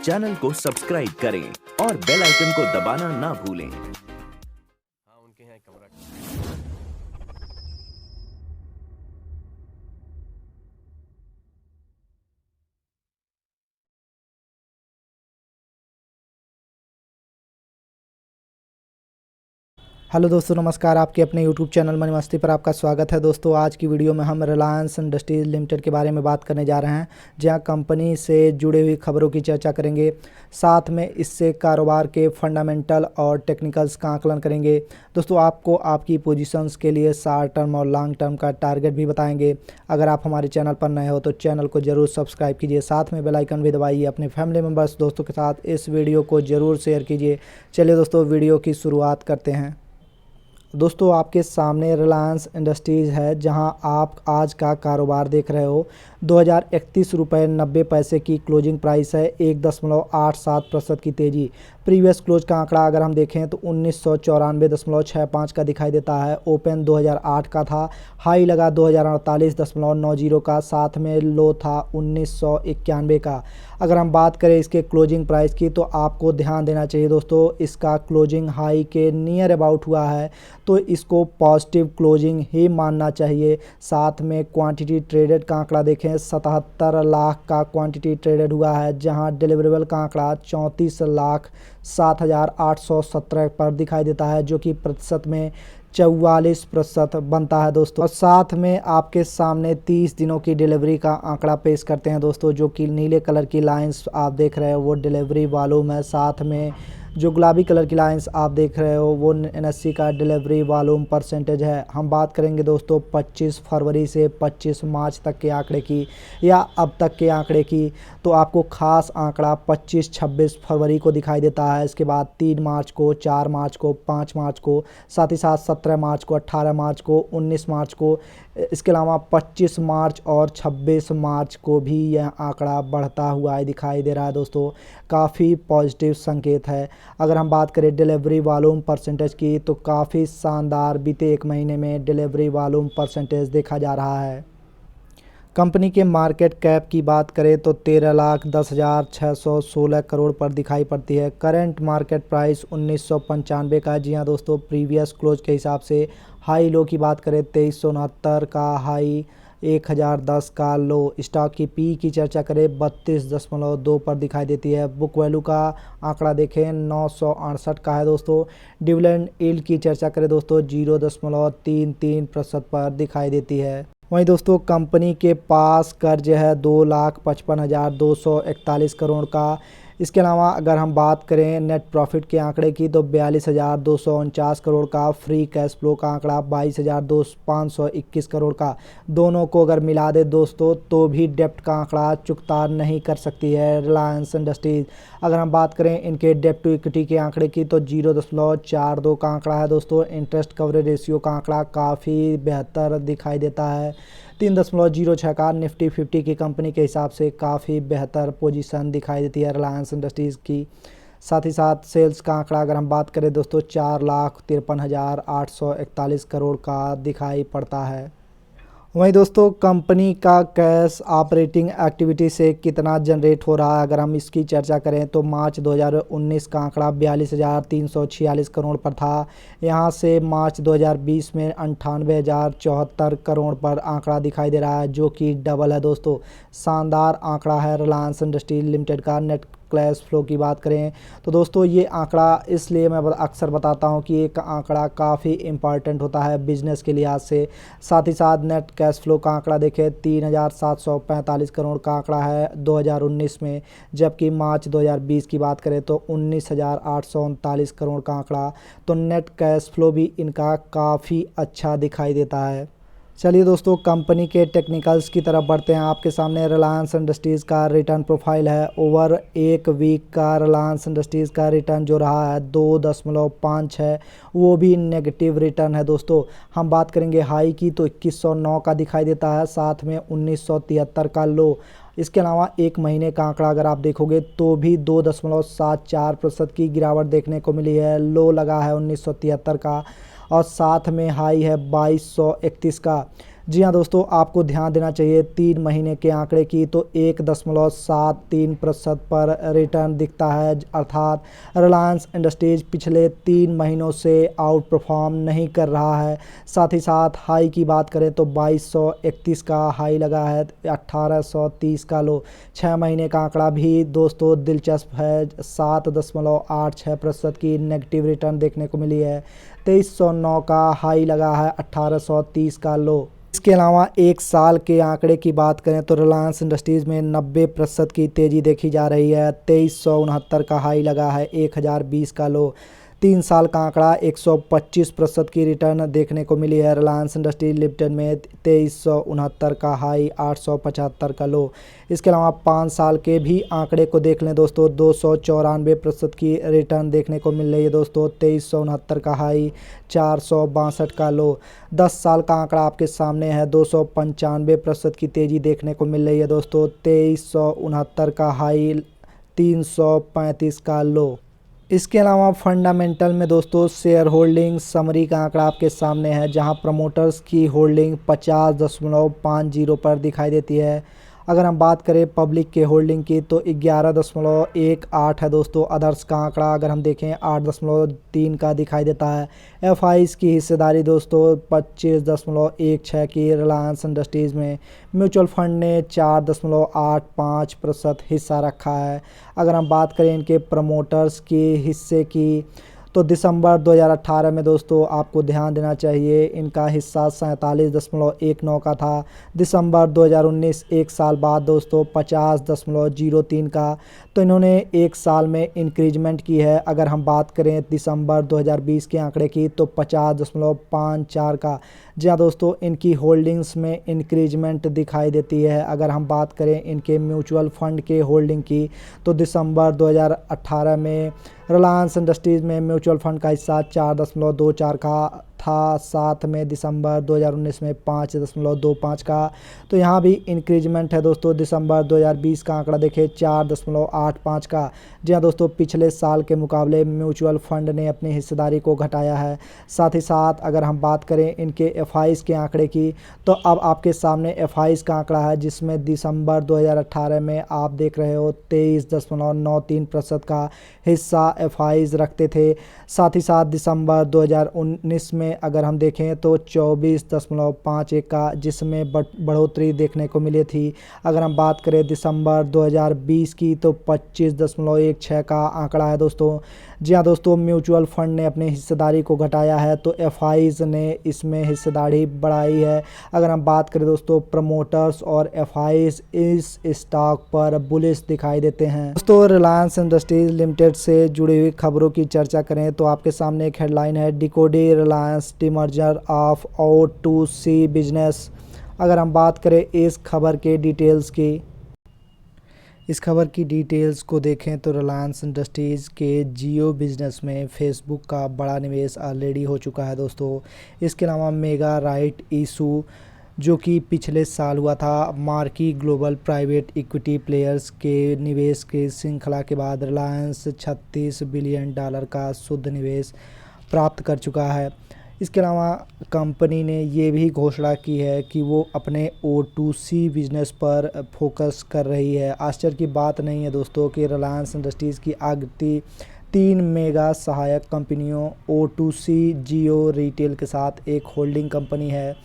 Channel को subscribe करें और बेल आइकन को दबाना ना भूलें। हाँ, उनके यहाँ एक कमरा। हेलो दोस्तों, नमस्कार। आपके अपने यूट्यूब चैनल मनी मस्ती पर आपका स्वागत है। दोस्तों, आज की वीडियो में हम रिलायंस इंडस्ट्रीज़ लिमिटेड के बारे में बात करने जा रहे हैं, जहां कंपनी से जुड़ी हुई खबरों की चर्चा करेंगे। साथ में इससे कारोबार के फंडामेंटल और टेक्निकल्स का आकलन करेंगे। दोस्तों, आपको आपकी पोजीशंस के लिए शॉर्ट टर्म और लॉन्ग टर्म का टारगेट भी बताएंगे। अगर आप हमारे चैनल पर नए हो तो चैनल को ज़रूर सब्सक्राइब कीजिए, साथ में बेल आइकन भी दबाइए। अपने फैमिली मेम्बर्स, दोस्तों के साथ इस वीडियो को ज़रूर शेयर कीजिए। चलिए दोस्तों, वीडियो की शुरुआत करते हैं। दोस्तों, आपके सामने रिलायंस इंडस्ट्रीज़ है, जहां आप आज का कारोबार देख रहे हो। 2031.90 की क्लोजिंग प्राइस है। 1.87% की तेज़ी। प्रीवियस क्लोज का आंकड़ा अगर हम देखें तो 1994.65 का दिखाई देता है। ओपन 2008 का था। हाई लगा 2048.90 का, साथ में लो था 1991 का। अगर हम बात करें इसके क्लोजिंग प्राइस की तो आपको ध्यान देना चाहिए दोस्तों, इसका क्लोजिंग हाई के नियर अबाउट हुआ है, तो इसको पॉजिटिव क्लोजिंग ही मानना चाहिए। साथ में क्वांटिटी ट्रेडेड का आंकड़ा देखें, 77 लाख का क्वांटिटी ट्रेडेड हुआ है, जहां डिलीवरेबल का आंकड़ा 34,07,817 पर दिखाई देता है, जो कि प्रतिशत में 44% बनता है दोस्तों। और साथ में आपके सामने 30 दिनों की डिलीवरी का आंकड़ा पेश करते हैं दोस्तों, जो कि नीले कलर की लाइंस आप देख रहे हो वो डिलीवरी वॉल्यूम है। साथ में जो गुलाबी कलर की लाइंस आप देख रहे हो वो एनएससी का डिलीवरी वॉल्यूम परसेंटेज है। हम बात करेंगे दोस्तों 25 फरवरी से 25 मार्च तक के आंकड़े की, या अब तक के आंकड़े की, तो आपको खास आंकड़ा 25-26 फरवरी को दिखाई देता है। इसके बाद 3 मार्च को, 4 मार्च को, 5 मार्च को, साथ ही साथ 17 मार्च को, 18 मार्च को, 19 मार्च को। इसके अलावा 25 मार्च और 26 मार्च को भी यह आंकड़ा बढ़ता हुआ दिखाई दे रहा है दोस्तों। काफ़ी पॉजिटिव संकेत है। अगर हम बात करें डिलीवरी वॉल्यूम परसेंटेज की तो काफ़ी शानदार बीते एक महीने में डिलीवरी वॉल्यूम परसेंटेज देखा जा रहा है। कंपनी के मार्केट कैप की बात करें तो 13,10,616 करोड़ पर दिखाई पड़ती है। करंट मार्केट प्राइस 1995 का। जी हाँ दोस्तों, प्रीवियस क्लोज के हिसाब से हाई लो की बात करें 2369 का हाई, 1010 का लो। स्टॉक की पी की चर्चा करें 32.2 पर दिखाई देती है। बुक वैल्यू का आंकड़ा देखें 968 का है दोस्तों। डिविडेंड यील्ड की चर्चा करें दोस्तों 0.33% पर दिखाई देती है। वहीं दोस्तों, कंपनी के पास कर्ज है 2,55,241 करोड़ का। इसके अलावा अगर हम बात करें नेट प्रॉफिट के आंकड़े की तो 42,249 करोड़ का। फ्री कैश फ्लो का आंकड़ा 22,521 करोड़ का। दोनों को अगर मिला दे दोस्तों तो भी डेप्ट का आंकड़ा चुकता नहीं कर सकती है रिलायंस इंडस्ट्रीज। अगर हम बात करें इनके डेप्ट टू इक्विटी के आंकड़े की तो 0.42 का आंकड़ा है दोस्तों। इंटरेस्ट कवरेज रेशियो का आंकड़ा काफ़ी बेहतर दिखाई देता है, 3.06 का। निफ्टी 50 की कंपनी के हिसाब से काफ़ी बेहतर पोजीशन दिखाई देती है रिलायंस इंडस्ट्रीज़ की। साथ ही साथ सेल्स का आंकड़ा अगर हम बात करें दोस्तों 4,53,841 करोड़ का दिखाई पड़ता है। वहीं दोस्तों, कंपनी का कैश ऑपरेटिंग एक्टिविटी से कितना जनरेट हो रहा है अगर हम इसकी चर्चा करें तो मार्च 2019 का आंकड़ा 42,346 करोड़ पर था। यहां से मार्च 2020 में 98,074 करोड़ पर आंकड़ा दिखाई दे रहा है, जो कि डबल है दोस्तों। शानदार आंकड़ा है रिलायंस इंडस्ट्रीज लिमिटेड का। नेट कैश फ्लो की बात करें तो दोस्तों ये आंकड़ा इसलिए मैं अक्सर बताता हूं कि एक आंकड़ा काफ़ी इम्पॉर्टेंट होता है बिजनेस के लिहाज से। साथ ही साथ नेट कैश फ्लो का आंकड़ा देखें 3,745 करोड़ का आंकड़ा है 2019 में, जबकि मार्च 2020 की बात करें तो 19,839 करोड़ का आंकड़ा। तो नेट कैश फ्लो भी इनका काफ़ी अच्छा दिखाई देता है। चलिए दोस्तों, कंपनी के टेक्निकल्स की तरफ बढ़ते हैं। आपके सामने रिलायंस इंडस्ट्रीज़ का रिटर्न प्रोफाइल है। ओवर एक वीक का रिलायंस इंडस्ट्रीज़ का रिटर्न जो रहा है 2.5 है, वो भी नेगेटिव रिटर्न है दोस्तों। हम बात करेंगे हाई की तो 2109 का दिखाई देता है, साथ में 1973 का लो। इसके अलावा एक महीने का आंकड़ा अगर आप देखोगे तो भी 2.74% की गिरावट देखने को मिली है। लो लगा है 1973 का और साथ में हाई है 2231 का। जी हाँ दोस्तों, आपको ध्यान देना चाहिए 3 महीने के आंकड़े की तो 1.73% पर रिटर्न दिखता है, अर्थात रिलायंस इंडस्ट्रीज पिछले 3 महीनों से आउट परफॉर्म नहीं कर रहा है। साथ ही साथ हाई की बात करें तो 2231 का हाई लगा है, 1830 का लो। 6 महीने का आंकड़ा भी दोस्तों दिलचस्प है, 7.86% की नेगेटिव रिटर्न देखने को मिली है। 2309 का हाई लगा है, 1830 का लो। इसके अलावा 1 साल के आंकड़े की बात करें तो रिलायंस इंडस्ट्रीज़ में 90% की तेज़ी देखी जा रही है। 2369 का हाई लगा है, 1020 का लो। 3 साल का आंकड़ा 125% की रिटर्न देखने को मिली है रिलायंस इंडस्ट्रीज लिमिटेड में। 2369 का हाई, 875 का लो। इसके अलावा 5 साल के भी आंकड़े को देख लें दोस्तों, 294% की रिटर्न देखने को मिल रही है दोस्तों। 2369 का हाई, 462 का लो। 10 साल का आंकड़ा आपके सामने है, 295% की तेज़ी देखने को मिल रही है दोस्तों। 2369 का हाई, 335 का लो। इसके अलावा फंडामेंटल में दोस्तों शेयर होल्डिंग समरी का आंकड़ा आपके सामने है, जहां प्रमोटर्स की होल्डिंग 50.50 पर दिखाई देती है। अगर हम बात करें पब्लिक के होल्डिंग की तो 11.18 है दोस्तों। अदर्स का आंकड़ा अगर हम देखें 8.3 का दिखाई देता है। एफआईज की हिस्सेदारी दोस्तों 25.16 की रिलायंस इंडस्ट्रीज़ में। म्यूचुअल फंड ने 4.85% हिस्सा रखा है। अगर हम बात करें इनके प्रमोटर्स के हिस्से की तो दिसंबर 2018 में दोस्तों आपको ध्यान देना चाहिए इनका हिस्सा 47.19 का था। दिसंबर 2019 1 साल बाद दोस्तों 50.03 का, तो इन्होंने 1 साल में इंक्रीजमेंट की है। अगर हम बात करें दिसंबर 2020 के आंकड़े की तो 50.54 का। जी हाँ दोस्तों, इनकी होल्डिंग्स में इंक्रीजमेंट दिखाई देती है। अगर हम बात करें इनके म्यूचुअल फंड के होल्डिंग की तो दिसंबर 2018 में रिलायंस इंडस्ट्रीज़ में म्यूचुअल फंड का हिस्सा 4.24 का था, साथ में दिसंबर 2019 में 5.25 का। तो यहाँ भी इंक्रीजमेंट है दोस्तों। दिसंबर 2020 का आंकड़ा देखें 4.85 का। जी हाँ दोस्तों, पिछले साल के मुकाबले म्यूचुअल फंड ने अपनी हिस्सेदारी को घटाया है। साथ ही साथ अगर हम बात करें इनके एफआईज़ के आंकड़े की तो अब आपके सामने एफआईज़ का आंकड़ा है, जिसमें दिसंबर 2018 में आप देख रहे हो 23.93% का हिस्सा एफआईज़ रखते थे। साथ ही साथ दिसंबर 2019 में अगर हम देखें तो 24.51 का, जिसमें बढ़ोतरी देखने को मिली थी। अगर हम बात करें दिसंबर 2020 की तो 25.16 का आंकड़ा है दोस्तों। जी हाँ दोस्तों, म्यूचुअल फंड ने अपनी हिस्सेदारी को घटाया है तो एफआईज़ ने इसमें हिस्सेदारी बढ़ाई है। अगर हम बात करें दोस्तों प्रमोटर्स और एफआईज़ इस स्टॉक पर बुलिश दिखाई देते हैं। दोस्तों रिलायंस इंडस्ट्रीज लिमिटेड से जुड़ी हुई खबरों की चर्चा करें तो आपके सामने एक हेडलाइन है, decode Reliance demerger of O2C business. अगर हम बात करें इस खबर के डिटेल्स की, इस खबर की डिटेल्स को देखें तो रिलायंस इंडस्ट्रीज़ के जियो बिज़नेस में फेसबुक का बड़ा निवेश ऑलरेडी हो चुका है दोस्तों। इसके अलावा मेगा राइट इशू जो कि पिछले साल हुआ था, marquee global private equity players के निवेश की श्रृंखला के बाद रिलायंस $36 बिलियन का शुद्ध निवेश प्राप्त कर चुका है। इसके अलावा कंपनी ने ये भी घोषणा की है कि वो अपने O2C बिजनेस पर फोकस कर रही है। आश्चर्य की बात नहीं है दोस्तों कि रिलायंस इंडस्ट्रीज़ की आगती 3 मेगा सहायक कंपनियों O2C, जियो रिटेल के साथ एक होल्डिंग कंपनी है।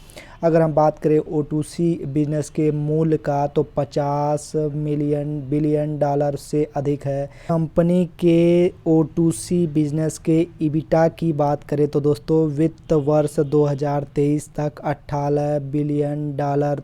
अगर हम बात करें O2C बिजनेस के मूल्य का तो 50 बिलियन से अधिक है। कंपनी के O2C बिजनेस के ईबिटा की बात करें तो दोस्तों वित्त वर्ष 2023 तक $18 बिलियन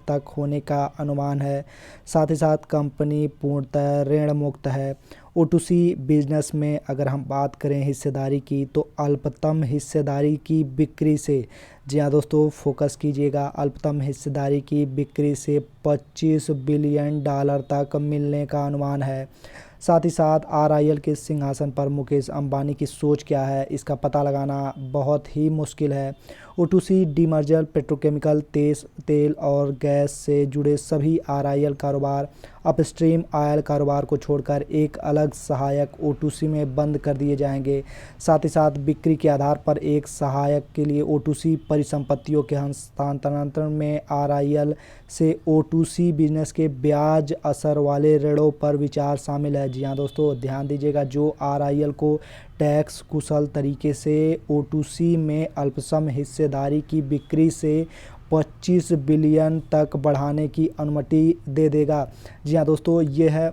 तक होने का अनुमान है। साथ ही साथ कंपनी पूर्णतः ऋण मुक्त है। O2C बिजनेस में अगर हम बात करें हिस्सेदारी की तो अल्पतम हिस्सेदारी की बिक्री से, जी हाँ दोस्तों फोकस कीजिएगा, अल्पतम हिस्सेदारी की बिक्री से $25 बिलियन तक मिलने का अनुमान है। साथ ही साथ आरआईएल के सिंहासन पर मुकेश अंबानी की सोच क्या है, इसका पता लगाना बहुत ही मुश्किल है। O2C डीमर्जर पेट्रोकेमिकल तेल और गैस से जुड़े सभी आरआईएल कारोबार अपस्ट्रीम ऑयल कारोबार को छोड़कर एक अलग सहायक O2C में बंद कर दिए जाएंगे। साथ ही साथ बिक्री के आधार पर एक सहायक के लिए O2C परिसंपत्तियों के हस्तांतरण में आरआईएल से O2C बिजनेस के ब्याज असर वाले ऋणों पर विचार शामिल है। जी हाँ दोस्तों, ध्यान दीजिएगा, जो आरआईएल को टैक्स कुशल तरीके से O2C में अल्पसम हिस्सेदारी की बिक्री से 25 बिलियन तक बढ़ाने की अनुमति दे देगा। जी हाँ दोस्तों, ये है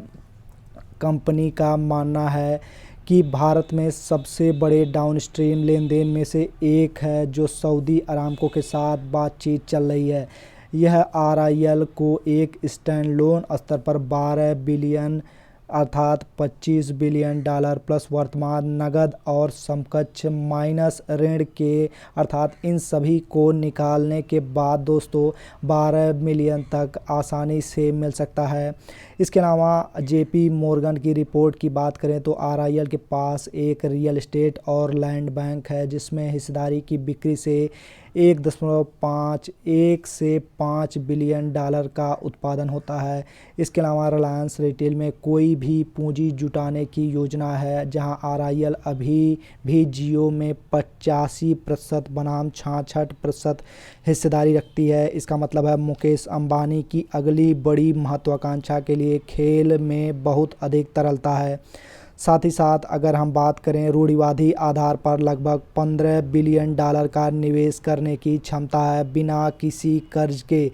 कंपनी का मानना है कि भारत में सबसे बड़े डाउनस्ट्रीम लेन देन में से एक है जो सऊदी अरामको के साथ बातचीत चल रही है। यह आरआईएल को एक स्टैंडलोन स्तर पर 12 बिलियन अर्थात $25 बिलियन प्लस वर्तमान नगद और समकक्ष माइनस ऋण के अर्थात इन सभी को निकालने के बाद दोस्तों 12 मिलियन तक आसानी से मिल सकता है। इसके अलावा जेपी मोर्गन की रिपोर्ट की बात करें तो आरआईएल के पास एक रियल एस्टेट और लैंड बैंक है जिसमें हिस्सेदारी की बिक्री से 1.1 से 5 बिलियन डॉलर का उत्पादन होता है। इसके अलावा रिलायंस रिटेल में कोई भी पूंजी जुटाने की योजना है, जहां आरआईएल अभी भी जियो में 85% बनाम 66% हिस्सेदारी रखती है। इसका मतलब है मुकेश अंबानी की अगली बड़ी महत्वाकांक्षा के लिए खेल में बहुत अधिक तरलता है। साथ ही साथ अगर हम बात करें रूढ़िवादी आधार पर लगभग $15 बिलियन का निवेश करने की क्षमता है बिना किसी कर्ज के।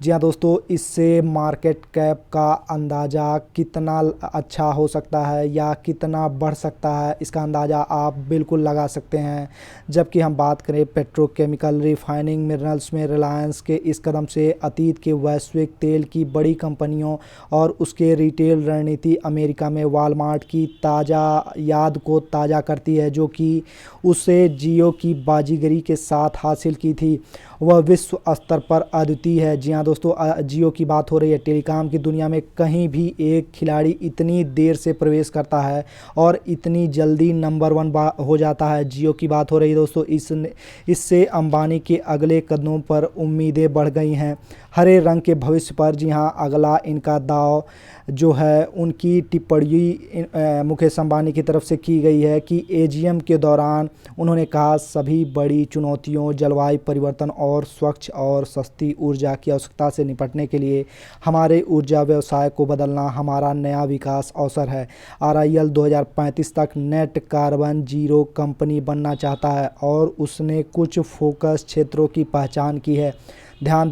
जी हाँ दोस्तों, इससे मार्केट कैप का अंदाज़ा कितना अच्छा हो सकता है या कितना बढ़ सकता है, इसका अंदाज़ा आप बिल्कुल लगा सकते हैं। जबकि हम बात करें पेट्रोकेमिकल रिफाइनिंग मिनरल्स में रिलायंस के इस कदम से अतीत के वैश्विक तेल की बड़ी कंपनियों और उसके रिटेल रणनीति अमेरिका में वॉलमार्ट की ताज़ा याद को ताज़ा करती है, जो कि उसे जियो की बाजीगरी के साथ हासिल की थी। वह विश्व स्तर पर अद्वितीय है। जी हाँ दोस्तों, जियो की बात हो रही है। टेलीकॉम की दुनिया में कहीं भी एक खिलाड़ी इतनी देर से प्रवेश करता है और इतनी जल्दी नंबर 1 हो जाता है। जियो की बात हो रही है दोस्तों। इससे अंबानी के अगले कदमों पर उम्मीदें बढ़ गई हैं, हरे रंग के भविष्य पर। जी हाँ, अगला इनका दाव जो है, उनकी टिप्पणी मुकेश अंबानी की तरफ से की गई है कि एजीएम के दौरान उन्होंने कहा सभी बड़ी चुनौतियों जलवायु परिवर्तन और स्वच्छ और सस्ती ऊर्जा की आवश्यकता से निपटने के लिए हमारे ऊर्जा व्यवसाय को बदलना हमारा नया विकास अवसर है। आरआईएल 2035 तक नेट कार्बन जीरो कंपनी बनना चाहता है और उसने कुछ फोकस क्षेत्रों की पहचान की है। ध्यान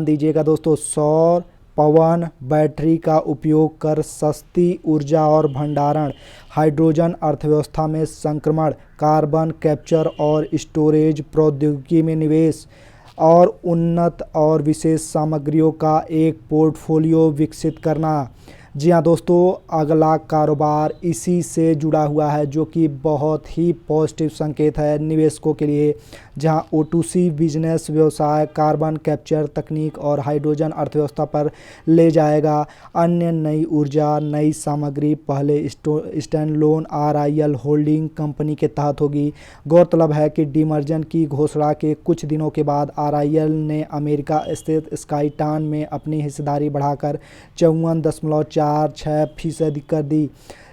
दीजिएगा दोस्तों, सौर पवन बैटरी का उपयोग कर सस्ती ऊर्जा और भंडारण, हाइड्रोजन अर्थव्यवस्था में संक्रमण, कार्बन कैप्चर और स्टोरेज प्रौद्योगिकी में निवेश और उन्नत और विशेष सामग्रियों का एक पोर्टफोलियो विकसित करना। जी हाँ दोस्तों, अगला कारोबार इसी से जुड़ा हुआ है, जो कि बहुत ही पॉजिटिव संकेत है निवेशकों के लिए, जहां O2C बिजनेस व्यवसाय कार्बन कैप्चर तकनीक और हाइड्रोजन अर्थव्यवस्था पर ले जाएगा। अन्य नई ऊर्जा नई सामग्री पहले स्टैंडलोन आरआईएल होल्डिंग कंपनी के तहत होगी। गौरतलब है कि डीमर्जन की घोषणा के कुछ दिनों के बाद आरआईएल ने अमेरिका स्थित स्काईटान में अपनी हिस्सेदारी बढ़ाकर 54.46% कर दी।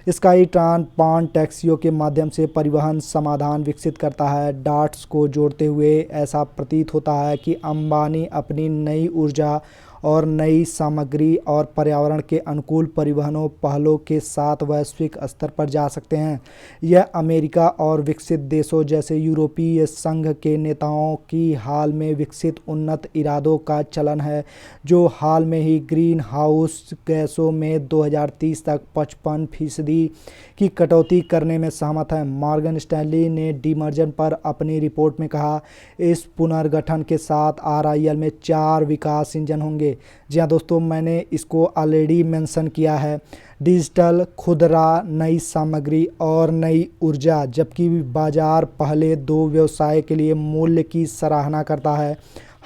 स्काईट्रान पान टैक्सियों के माध्यम से परिवहन समाधान विकसित करता है। डॉट्स को जोड़ते हुए ऐसा प्रतीत होता है कि अंबानी अपनी नई ऊर्जा और नई सामग्री और पर्यावरण के अनुकूल परिवहनों पहलों के साथ वैश्विक स्तर पर जा सकते हैं। यह अमेरिका और विकसित देशों जैसे यूरोपीय संघ के नेताओं की हाल में विकसित उन्नत इरादों का चलन है, जो हाल में ही ग्रीन हाउस गैसों में 2030 तक 55% की कटौती करने में सहमत है। मॉर्गन स्टैनली ने डीमर्जन पर अपनी रिपोर्ट में कहा, इस पुनर्गठन के साथ आरआईएल में 4 विकास इंजन होंगे। जी हाँ दोस्तों, मैंने इसको ऑलरेडी मेंशन किया है। डिजिटल, खुदरा, नई सामग्री और नई ऊर्जा। जबकि बाजार पहले 2 व्यवसाय के लिए मूल्य की सराहना करता है,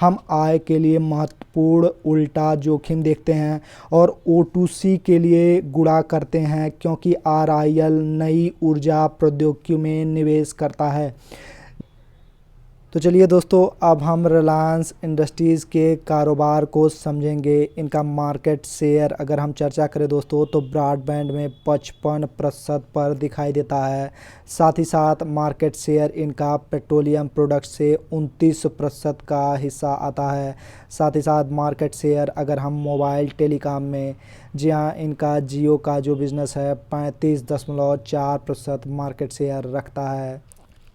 हम आय के लिए महत्वपूर्ण उल्टा जोखिम देखते हैं और O2C के लिए गुणा करते हैं, क्योंकि RIL नई ऊर्जा प्रौद्योगिकी में निवेश करता है। तो चलिए दोस्तों, अब हम रिलायंस इंडस्ट्रीज़ के कारोबार को समझेंगे। इनका मार्केट शेयर अगर हम चर्चा करें दोस्तों, तो ब्रॉडबैंड में 55% पर दिखाई देता है। साथ ही साथ मार्केट शेयर इनका पेट्रोलियम प्रोडक्ट से 29% का हिस्सा आता है। साथ ही साथ मार्केट शेयर अगर हम मोबाइल टेलीकॉम में, जी हाँ, इनका जियो का जो बिज़नेस है 35.4% मार्केट शेयर रखता है।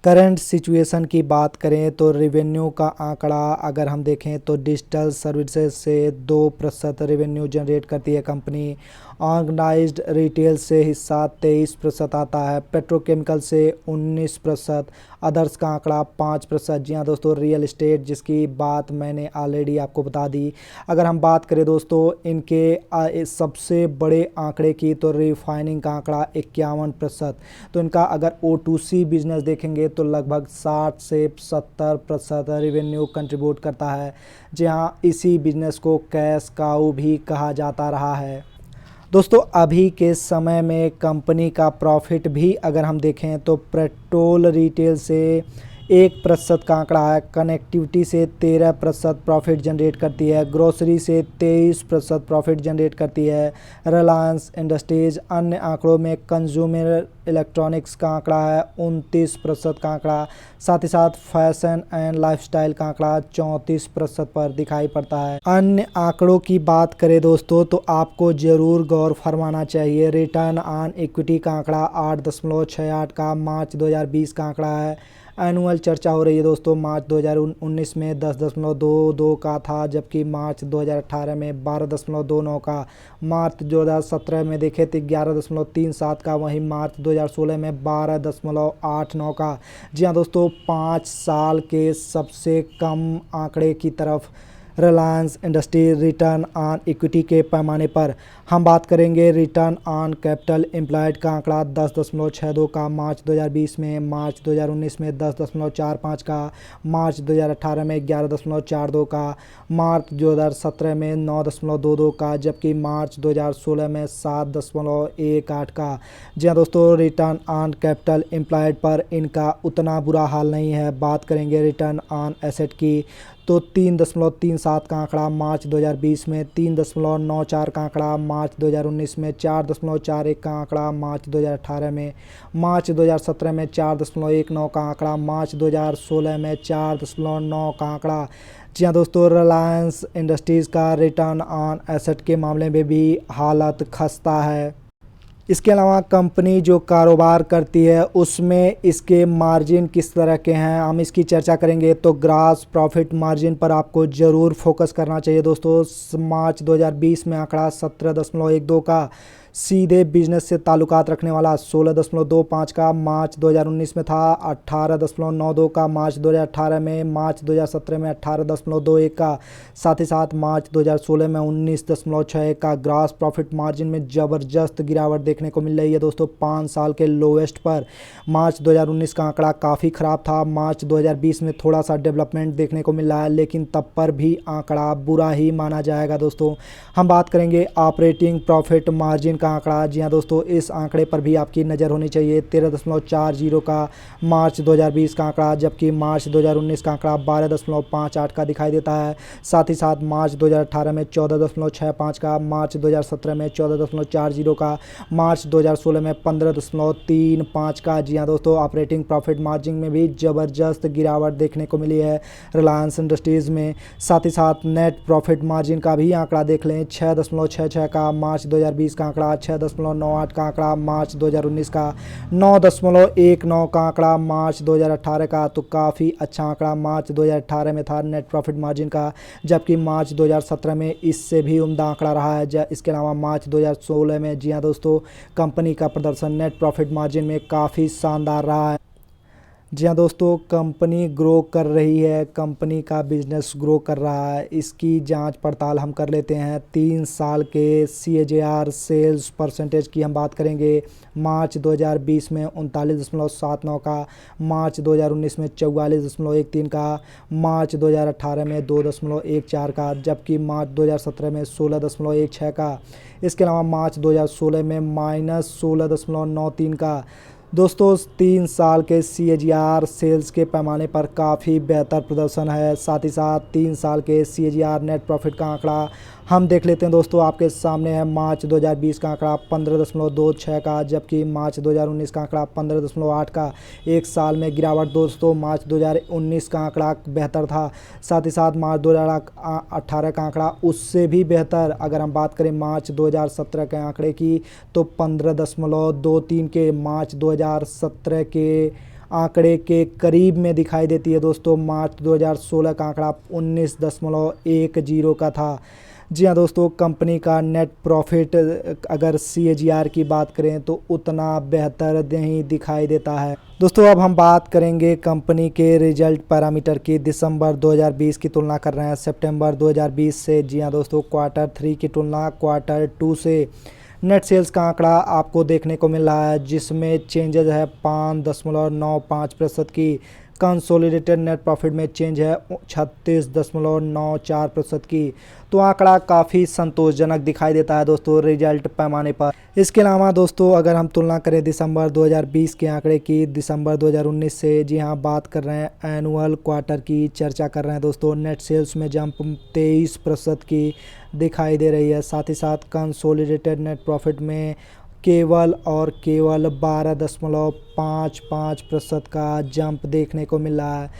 करंट सिचुएशन की बात करें तो रेवेन्यू का आंकड़ा अगर हम देखें तो डिजिटल सर्विसेज से 2% रेवेन्यू जनरेट करती है कंपनी। ऑर्गेनाइज्ड रिटेल से हिस्सा 23% आता है। पेट्रोकेमिकल से 19%। अदर्स का आंकड़ा 5%। जी हाँ दोस्तों, रियल एस्टेट जिसकी बात मैंने ऑलरेडी आपको बता दी। अगर हम बात करें दोस्तों इनके सबसे बड़े आंकड़े की, तो रिफाइनिंग का आंकड़ा 51%। तो इनका अगर O2C बिजनेस देखेंगे तो लगभग 60 से 70% रेवेन्यू कंट्रीब्यूट करता है। जी हाँ, इसी बिजनेस को कैश काऊ भी कहा जाता रहा है। दोस्तों अभी के समय में कंपनी का प्रॉफिट भी अगर हम देखें तो पेट्रोल रिटेल से 1% का आंकड़ा है। कनेक्टिविटी से 13% प्रॉफिट जनरेट करती है। ग्रोसरी से 23% प्रॉफिट जनरेट करती है रिलायंस इंडस्ट्रीज़। अन्य आंकड़ों में कंज्यूमर इलेक्ट्रॉनिक्स का आंकड़ा है 29% का आंकड़ा। साथ ही साथ फैशन एंड लाइफस्टाइल का आंकड़ा 34% पर दिखाई पड़ता है। अन्य आंकड़ों की बात करें दोस्तों तो आपको ज़रूर गौर फरमाना चाहिए। रिटर्न ऑन इक्विटी का आंकड़ा 8.68 का मार्च 2020 का आंकड़ा है। एनुअल चर्चा हो रही है दोस्तों, मार्च 2019 में 10.22 का था, जबकि मार्च 2018 में 12.29 का। मार्च 2017 में देखें तो 11.37 का, वहीं मार्च 2016 में 12.89 का। जी हाँ दोस्तों, 5 साल के सबसे कम आंकड़े की तरफ Reliance industry return on equity के पैमाने पर हम बात करेंगे। रिटर्न ऑन कैपिटल एम्प्लॉयड का आंकड़ा 10.62 का मार्च 2020 में, मार्च 2019 में 10.45 का, मार्च 2018 में 11.42 का, मार्च 2017 में 9.22 का, जबकि मार्च 2016 में 7.18 का। जी हाँ दोस्तों, रिटर्न ऑन कैपिटल एम्प्लॉयड पर इनका उतना बुरा हाल नहीं है। बात करेंगे रिटर्न ऑन एसेट की तो 3.37 का आंकड़ा मार्च 2020 में, 3.94 का आंकड़ा मार्च 2019 में, 4.41 का आंकड़ा मार्च 2018 में, मार्च 2017 में 4.19 का आंकड़ा, मार्च 2016 में 4.9 का आंकड़ा। जी हाँ दोस्तों, रिलायंस इंडस्ट्रीज़ का रिटर्न ऑन एसेट के मामले में भी हालत खस्ता है। इसके अलावा कंपनी जो कारोबार करती है उसमें इसके मार्जिन किस तरह के हैं, हम इसकी चर्चा करेंगे। तो ग्रॉस प्रॉफिट मार्जिन पर आपको ज़रूर फोकस करना चाहिए दोस्तों। मार्च 2020 में आंकड़ा 17.12 का। सीधे बिजनेस से ताल्लुकात रखने वाला 16.25 का मार्च 2019 में था, 18.92 का मार्च 2018 में, मार्च 2017 में 18.21 का, साथ ही साथ मार्च 2016 में 19.61 का। ग्रॉस प्रॉफिट मार्जिन में ज़बरदस्त गिरावट देखने को मिल रही है दोस्तों, 5 साल के लोवेस्ट पर। मार्च 2019 का आंकड़ा काफ़ी ख़राब था। मार्च 2020 में थोड़ा सा डेवलपमेंट देखने को मिल रहा है, लेकिन तब पर भी आंकड़ा बुरा ही माना जाएगा दोस्तों। हम बात करेंगे ऑपरेटिंग प्रॉफिट मार्जिन का आंकड़ा। जी हाँ दोस्तों, इस आंकड़े पर भी आपकी नज़र होनी चाहिए। 13.40 का मार्च 2020 का आंकड़ा, जबकि मार्च 2019 का आंकड़ा 12.58 का दिखाई देता है। साथ ही साथ मार्च 2018 में 14.65 का, मार्च 2017 में 14.40 का, मार्च 2016 में 15.35 का। जी हाँ दोस्तों, ऑपरेटिंग प्रॉफिट मार्जिन में भी ज़बरदस्त गिरावट देखने को मिली है रिलायंस इंडस्ट्रीज़ में। साथ ही साथ नेट प्रॉफिट मार्जिन का भी आंकड़ा देख लें, 6.66 का मार्च 2020 का आंकड़ा, 6.98 का आंकड़ा मार्च 2019 का, 9.19 का आंकड़ा मार्च 2018 का। तो काफ़ी अच्छा आंकड़ा मार्च 2018 में था नेट प्रॉफिट मार्जिन का, जबकि मार्च 2017 में इससे भी उम्दा आंकड़ा रहा है। इसके अलावा मार्च 2016 में, जी हाँ दोस्तों, कंपनी का प्रदर्शन नेट प्रॉफिट मार्जिन में काफ़ी शानदार रहा है। जी हाँ दोस्तों, कंपनी ग्रो कर रही है, कंपनी का बिजनेस ग्रो कर रहा है। इसकी जांच पड़ताल हम कर लेते हैं। 3 साल के CAGR सेल्स परसेंटेज की हम बात करेंगे। मार्च 2020 में 39.79 का, मार्च 2019 में 44.13 का, मार्च 2018 में 2.14 का, जबकि मार्च 2017 में 16.16 का। इसके अलावा मार्च 2016 में -16.93 का। दोस्तों 3 साल के CAGR सेल्स के पैमाने पर काफ़ी बेहतर प्रदर्शन है। साथ ही साथ 3 साल के CAGR नेट प्रॉफिट का आंकड़ा हम देख लेते हैं दोस्तों। आपके सामने है मार्च 2020 का आंकड़ा 15.26 का, जबकि मार्च 2019 का आंकड़ा 15.8 का। एक साल में गिरावट दोस्तों। मार्च 2019 का आंकड़ा बेहतर था, साथ ही साथ मार्च 2018 का आंकड़ा उससे भी बेहतर। अगर हम बात करें मार्च 2017 के आंकड़े की तो 15.23 के मार्च 2017 के आंकड़े के करीब में दिखाई देती है दोस्तों। मार्च 2016 का आंकड़ा 19.10 का था। जी हाँ दोस्तों, कंपनी का नेट प्रॉफिट अगर CAGR की बात करें तो उतना बेहतर नहीं दिखाई देता है। दोस्तों अब हम बात करेंगे कंपनी के रिजल्ट पैरामीटर की। दिसंबर 2020 की तुलना कर रहे हैं सितंबर 2020 से। जी हाँ दोस्तों, क्वार्टर 3 की तुलना क्वार्टर 2 से। नेट सेल्स का आंकड़ा आपको देखने को मिल रहा है, जिसमें चेंजेज है 5.95% की। कंसोलिडेटेड नेट प्रॉफिट में चेंज है 36.94% की। तो आंकड़ा काफ़ी संतोषजनक दिखाई देता है दोस्तों रिजल्ट पैमाने पर। इसके अलावा दोस्तों अगर हम तुलना करें दिसंबर 2020 के आंकड़े की दिसंबर 2019 से, जी हाँ बात कर रहे हैं एनुअल क्वार्टर की चर्चा कर रहे हैं दोस्तों। नेट सेल्स में जंप 23% की दिखाई दे रही है। साथ ही साथ कंसोलिडेटेड नेट प्रॉफिट में केवल 12.55% का जंप देखने को मिल रहा है।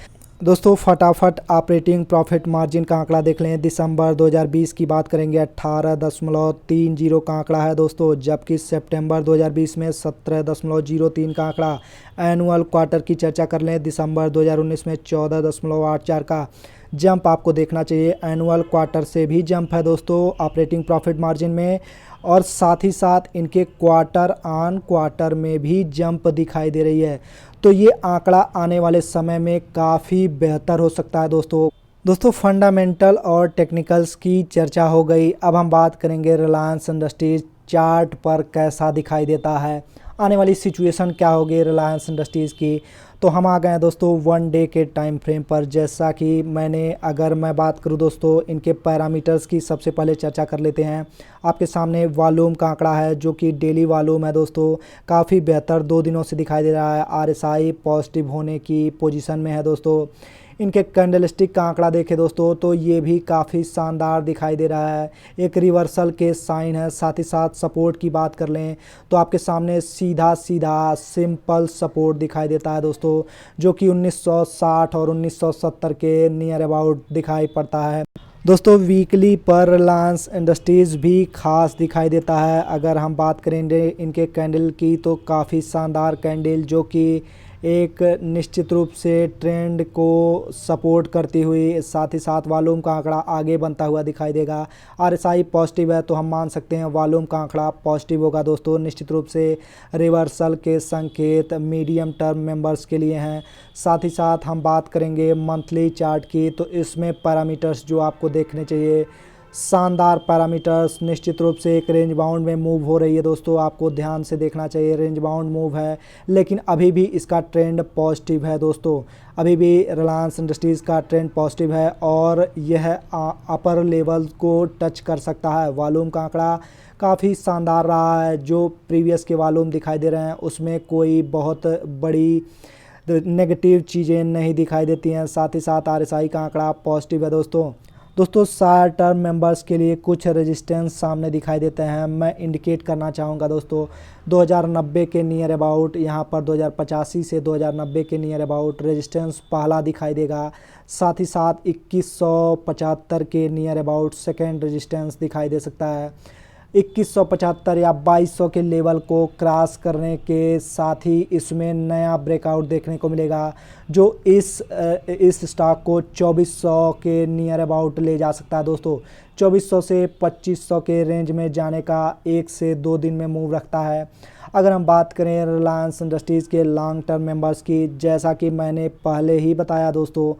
दोस्तों फटाफट ऑपरेटिंग प्रॉफिट मार्जिन का आंकड़ा देख लें। दिसंबर 2020 की बात करेंगे 18.30 का आंकड़ा है दोस्तों, जबकि सितंबर 2020 में 17.03 का आंकड़ा। एनुअल क्वार्टर की चर्चा कर लें, दिसंबर 2019 में 14.84 का जंप आपको देखना चाहिए। एनुअल क्वार्टर से भी जंप है दोस्तों ऑपरेटिंग प्रॉफिट मार्जिन में, और साथ ही साथ इनके क्वार्टर ऑन क्वार्टर में भी जंप दिखाई दे रही है। तो ये आंकड़ा आने वाले समय में काफ़ी बेहतर हो सकता है दोस्तों फंडामेंटल और टेक्निकल्स की चर्चा हो गई। अब हम बात करेंगे रिलायंस इंडस्ट्रीज चार्ट पर कैसा दिखाई देता है, आने वाली सिचुएशन क्या होगी रिलायंस इंडस्ट्रीज़ की। तो हम आ गए हैं दोस्तों 1 डे के टाइम फ्रेम पर। जैसा कि अगर मैं बात करूं दोस्तों इनके पैरामीटर्स की, सबसे पहले चर्चा कर लेते हैं। आपके सामने वॉल्यूम का आंकड़ा है जो कि डेली वॉल्यूम है दोस्तों, काफ़ी बेहतर 2 दिनों से दिखाई दे रहा है। RSI पॉजिटिव होने की पोजीशन में है दोस्तों। इनके कैंडलस्टिक का आंकड़ा देखें दोस्तों तो ये भी काफ़ी शानदार दिखाई दे रहा है, एक रिवर्सल के साइन है। साथ ही साथ सपोर्ट की बात कर लें तो आपके सामने सीधा सिंपल सपोर्ट दिखाई देता है दोस्तों, जो कि 1960 और 1970 के नियर अबाउट दिखाई पड़ता है। दोस्तों वीकली पर रिलायंस इंडस्ट्रीज़ भी खास दिखाई देता है। अगर हम बात करेंगे इनके कैंडल की तो काफ़ी शानदार कैंडल, जो कि एक निश्चित रूप से ट्रेंड को सपोर्ट करती हुई, साथ ही साथ वॉल्यूम का आंकड़ा आगे बनता हुआ दिखाई देगा। RSI पॉजिटिव है तो हम मान सकते हैं वॉल्यूम का आंकड़ा पॉजिटिव होगा दोस्तों। निश्चित रूप से रिवर्सल के संकेत मीडियम टर्म मेंबर्स के लिए हैं। साथ ही साथ हम बात करेंगे मंथली चार्ट की, तो इसमें पैरामीटर्स जो आपको देखने चाहिए, शानदार पैरामीटर्स। निश्चित रूप से एक रेंज बाउंड में मूव हो रही है दोस्तों, आपको ध्यान से देखना चाहिए। रेंज बाउंड मूव है लेकिन अभी भी इसका ट्रेंड पॉजिटिव है दोस्तों, अभी भी रिलायंस इंडस्ट्रीज़ का ट्रेंड पॉजिटिव है और यह अपर लेवल को टच कर सकता है। वॉल्यूम का आंकड़ा काफ़ी शानदार रहा है, जो प्रीवियस के वॉल्यूम दिखाई दे रहे हैं उसमें कोई बहुत बड़ी नेगेटिव चीज़ें नहीं दिखाई देती हैं। साथ ही साथ RSI का आंकड़ा पॉजिटिव है दोस्तों शॉर्ट टर्म मेंबर्स के लिए कुछ रेजिस्टेंस सामने दिखाई देते हैं। मैं इंडिकेट करना चाहूँगा दोस्तों 2090 के नियर अबाउट, यहाँ पर 2085 से 2090 के नियर अबाउट रेजिस्टेंस पहला दिखाई देगा। साथ ही साथ 2175 के नियर अबाउट सेकेंड रेजिस्टेंस दिखाई दे सकता है। 2175 या 2200 के लेवल को क्रॉस करने के साथ ही इसमें नया ब्रेकआउट देखने को मिलेगा, जो इस स्टॉक को 2400 के नियर अबाउट ले जा सकता है दोस्तों। 2400 से 2500 के रेंज में जाने का 1 से 2 दिन में मूव रखता है। अगर हम बात करें रिलायंस इंडस्ट्रीज़ के लॉन्ग टर्म मेंबर्स की, जैसा कि मैंने पहले ही बताया दोस्तों,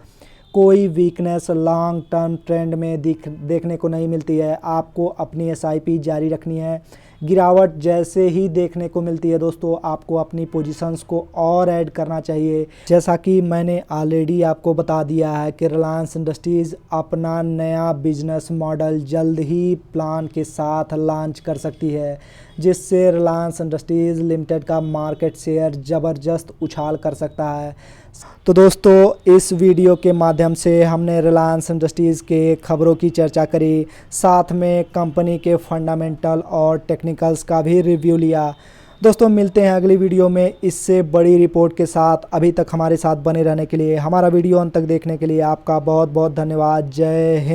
कोई वीकनेस लॉन्ग टर्म ट्रेंड में देखने को नहीं मिलती है। आपको अपनी एसआईपी जारी रखनी है। गिरावट जैसे ही देखने को मिलती है दोस्तों, आपको अपनी पोजीशंस को और ऐड करना चाहिए। जैसा कि मैंने ऑलरेडी आपको बता दिया है कि रिलायंस इंडस्ट्रीज़ अपना नया बिजनेस मॉडल जल्द ही प्लान के साथ लॉन्च कर सकती है, जिससे रिलायंस इंडस्ट्रीज़ लिमिटेड का मार्केट शेयर ज़बरदस्त उछाल कर सकता है। तो दोस्तों, इस वीडियो के माध्यम से हमने रिलायंस इंडस्ट्रीज़ के खबरों की चर्चा करी, साथ में कंपनी के फंडामेंटल और टेक्निकल्स का भी रिव्यू लिया। दोस्तों, मिलते हैं अगली वीडियो में इससे बड़ी रिपोर्ट के साथ। अभी तक हमारे साथ बने रहने के लिए, हमारा वीडियो अंत तक देखने के लिए आपका बहुत बहुत धन्यवाद। जय हिंद।